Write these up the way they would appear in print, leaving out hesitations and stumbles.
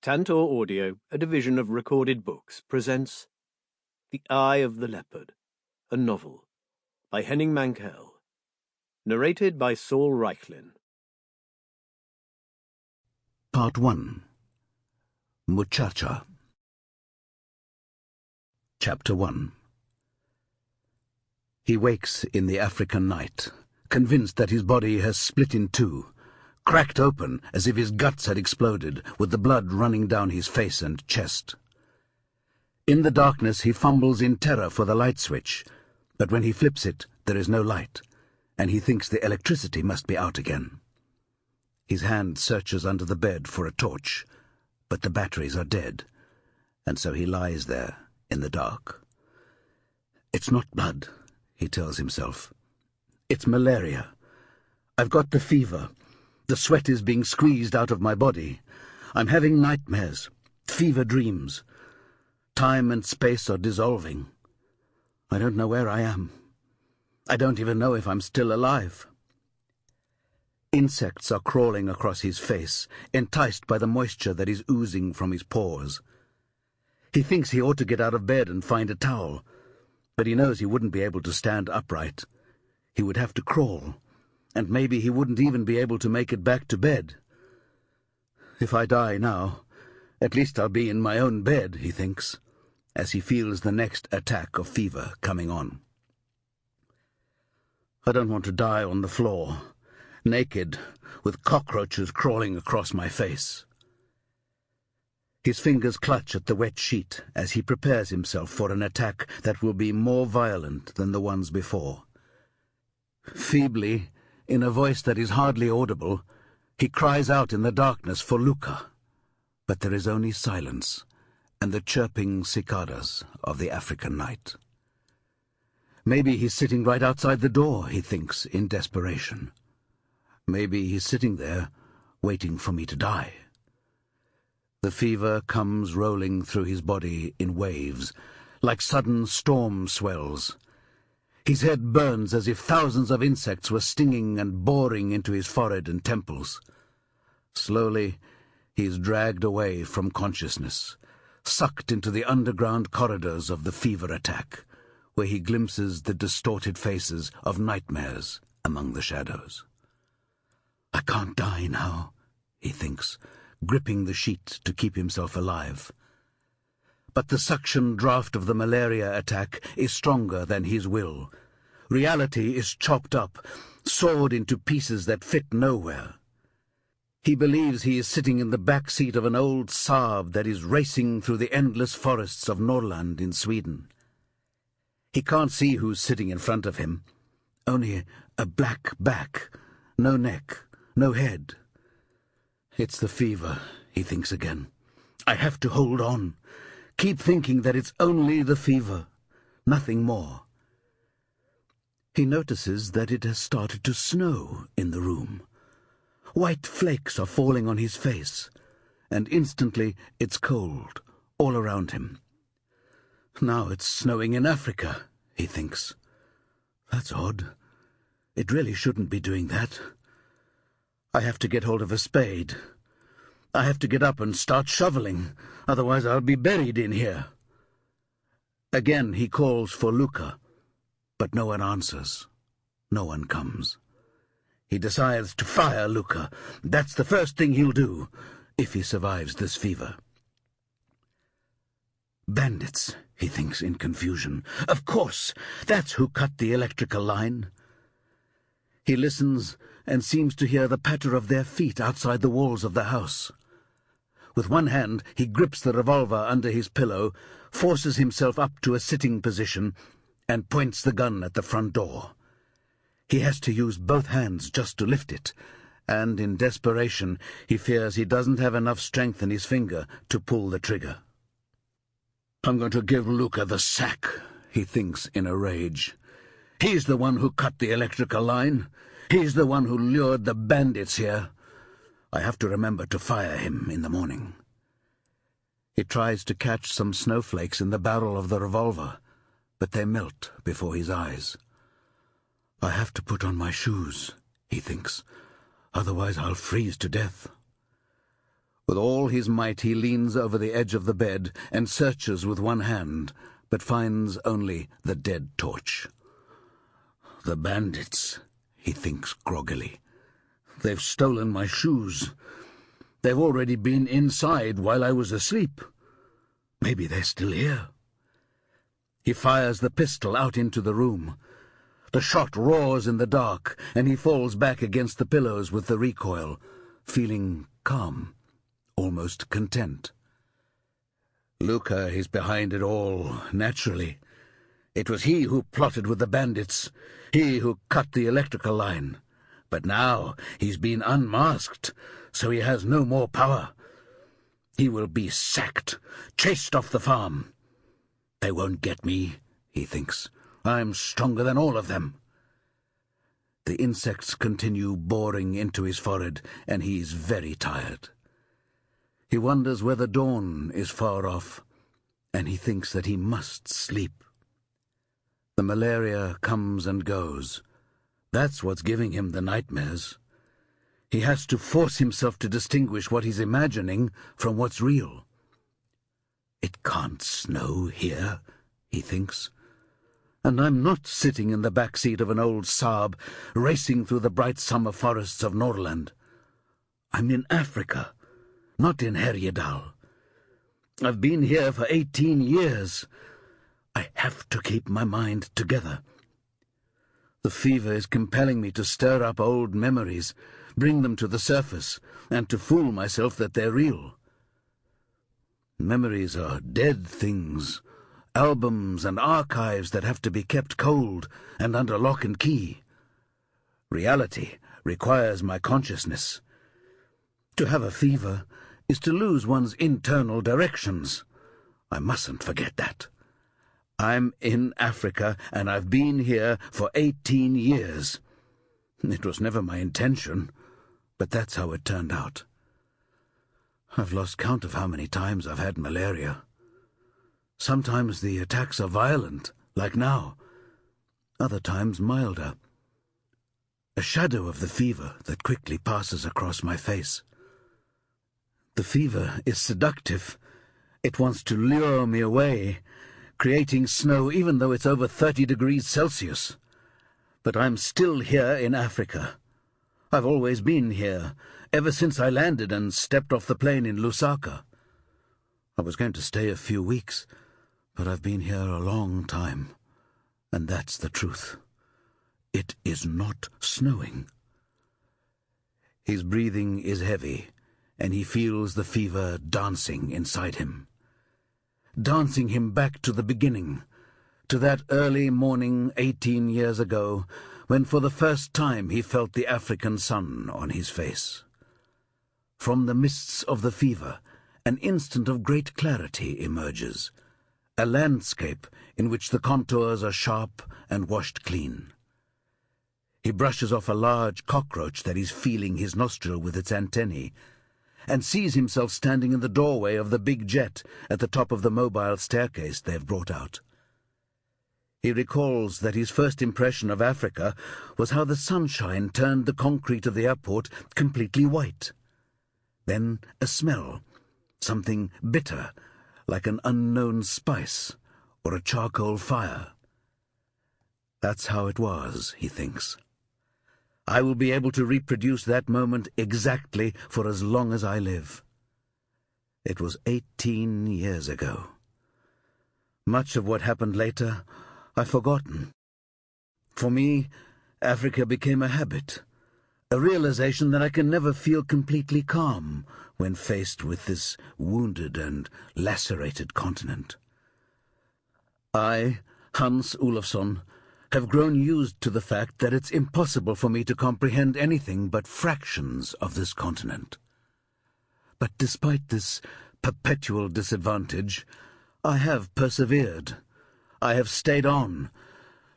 Tantor Audio, a division of Recorded Books, presents The Eye of the Leopard, a novel by Henning Mankell, narrated by Saul Reichlin. Part 1. Muchacha. Chapter 1. He wakes in the African night, convinced that his body has split in two, cracked open as if his guts had exploded, with the blood running down his face and chest. In the darkness he fumbles in terror for the light switch, but when he flips it, there is no light, and he thinks the electricity must be out again. His hand searches under the bed for a torch, but the batteries are dead, and so he lies there in the dark. It's not blood, he tells himself. It's malaria. I've got the fever. The sweat is being squeezed out of my body. I'm having nightmares, fever dreams. Time and space are dissolving. I don't know where I am. I don't even know if I'm still alive. Insects are crawling across his face, enticed by the moisture that is oozing from his pores. He thinks he ought to get out of bed and find a towel, but he knows he wouldn't be able to stand upright. He would have to crawl, and maybe he wouldn't even be able to make it back to bed. If I die now, at least I'll be in my own bed, he thinks, as he feels the next attack of fever coming on. I don't want to die on the floor, naked, with cockroaches crawling across my face. His fingers clutch at the wet sheet as he prepares himself for an attack that will be more violent than the ones before. Feebly, in a voice that is hardly audible, he cries out in the darkness for Luca, but there is only silence and the chirping cicadas of the African night. Maybe he's sitting right outside the door, he thinks in desperation. Maybe he's sitting there, waiting for me to die. The fever comes rolling through his body in waves, like sudden storm swells. His head burns as if thousands of insects were stinging and boring into his forehead and temples. Slowly, he is dragged away from consciousness, sucked into the underground corridors of the fever attack, where he glimpses the distorted faces of nightmares among the shadows. I can't die now, he thinks, gripping the sheet to keep himself alive. But the suction draft of the malaria attack is stronger than his will. Reality is chopped up, sawed into pieces that fit nowhere. He believes he is sitting in the back seat of an old Saab that is racing through the endless forests of Norrland in Sweden. He can't see who's sitting in front of him. Only a black back, no neck, no head. It's the fever, he thinks again. I have to hold on. Keep thinking that it's only the fever, nothing more. He notices that it has started to snow in the room. White flakes are falling on his face, and instantly it's cold all around him. Now it's snowing in Africa, he thinks. That's odd. It really shouldn't be doing that. I have to get hold of a spade. I have to get up and start shoveling, otherwise I'll be buried in here. Again he calls for Luca, but no one answers. No one comes. He decides to fire Luca. That's the first thing he'll do, if he survives this fever. Bandits, he thinks in confusion. Of course, that's who cut the electrical line. He listens and seems to hear the patter of their feet outside the walls of the house. With one hand, he grips the revolver under his pillow, forces himself up to a sitting position, and points the gun at the front door. He has to use both hands just to lift it, and in desperation he fears he doesn't have enough strength in his finger to pull the trigger. I'm going to give Luca the sack, he thinks in a rage. He's the one who cut the electrical line. He's the one who lured the bandits here. I have to remember to fire him in the morning. He tries to catch some snowflakes in the barrel of the revolver, but they melt before his eyes. I have to put on my shoes, he thinks, otherwise I'll freeze to death. With all his might he leans over the edge of the bed and searches with one hand, but finds only the dead torch. The bandits, he thinks groggily. They've stolen my shoes. They've already been inside while I was asleep. Maybe they're still here. He fires the pistol out into the room. The shot roars in the dark, and he falls back against the pillows with the recoil, feeling calm, almost content. Luca is behind it all, naturally. It was he who plotted with the bandits, he who cut the electrical line. But now he's been unmasked, so he has no more power. He will be sacked, chased off the farm. They won't get me, he thinks. I'm stronger than all of them. The insects continue boring into his forehead, and he's very tired. He wonders whether dawn is far off, and he thinks that he must sleep. The malaria comes and goes. That's what's giving him the nightmares. He has to force himself to distinguish what he's imagining from what's real. It can't snow here, he thinks. And I'm not sitting in the back seat of an old Saab, racing through the bright summer forests of Norrland. I'm in Africa, not in Härjedal. I've been here for 18 years. I have to keep my mind together. The fever is compelling me to stir up old memories, bring them to the surface, and to fool myself that they're real. Memories are dead things, albums and archives that have to be kept cold and under lock and key. Reality requires my consciousness. To have a fever is to lose one's internal directions. I mustn't forget that. I'm in Africa, and I've been here for 18 years. It was never my intention, but that's how it turned out. I've lost count of how many times I've had malaria. Sometimes the attacks are violent, like now. Other times milder. A shadow of the fever that quickly passes across my face. The fever is seductive. It wants to lure me away, creating snow even though it's over 30 degrees Celsius. But I'm still here in Africa. I've always been here, ever since I landed and stepped off the plane in Lusaka. I was going to stay a few weeks, but I've been here a long time, and that's the truth. It is not snowing. His breathing is heavy, and he feels the fever dancing inside him. Dancing him back to the beginning, to that early morning 18 years ago, when for the first time he felt the African sun on his face. From the mists of the fever, an instant of great clarity emerges, a landscape in which the contours are sharp and washed clean. He brushes off a large cockroach that is feeling his nostril with its antennae, and sees himself standing in the doorway of the big jet at the top of the mobile staircase they've brought out. He recalls that his first impression of Africa was how the sunshine turned the concrete of the airport completely white. Then a smell, something bitter, like an unknown spice or a charcoal fire. That's how it was, he thinks. I will be able to reproduce that moment exactly for as long as I live. It was 18 years ago. Much of what happened later I've forgotten. For me, Africa became a habit, a realization that I can never feel completely calm when faced with this wounded and lacerated continent. I, Hans Olofson, have grown used to the fact that it's impossible for me to comprehend anything but fractions of this continent. But despite this perpetual disadvantage, I have persevered. I have stayed on,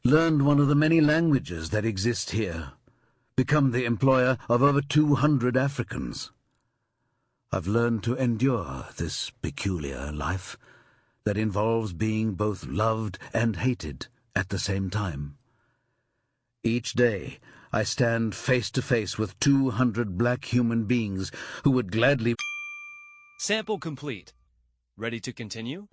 learned one of the many languages that exist here, become the employer of over 200 Africans. I've learned to endure this peculiar life that involves being both loved and hated at the same time. Each day I stand face to face with 200 black human beings who would gladly... Sample complete. Ready to continue?